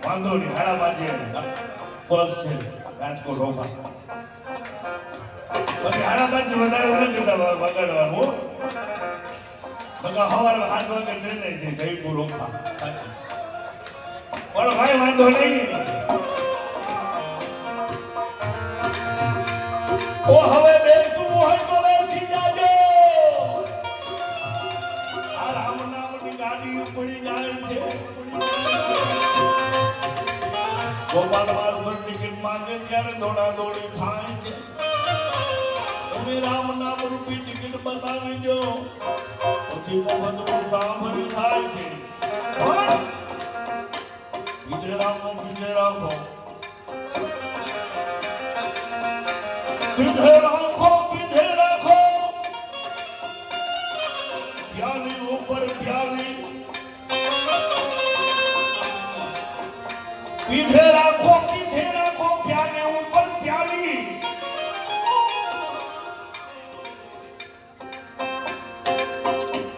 વાંધો નહીં હાડા બાજે બસ છે રાજકોટ રોફા પછી હાડા બાજુ વધારે ઓલા કીધા વગાડવાનું બગા સવારે 7 વાગે ટ્રેન છે જયપુર રોફા પાછી પણ ભાઈ વાંધો નહીં ઓ હવે બેસવું હોય તો બેસી જાજો આ રામ નામની ગાડી ઉપડી જાય છે ગોપાલ મારું ટિકિટ માંગે ત્યારે દોડા દોડી થાય છે તમે રામ નામ રૂપી ટિકિટ બતાવી દો પછી મોહન મુસાફરી થાય છે બીજે રાખો બીજે રાખો બીજે રાખો બીજે રાખો પ્યાલી ઉપર પ્યાલી બીજે રાખો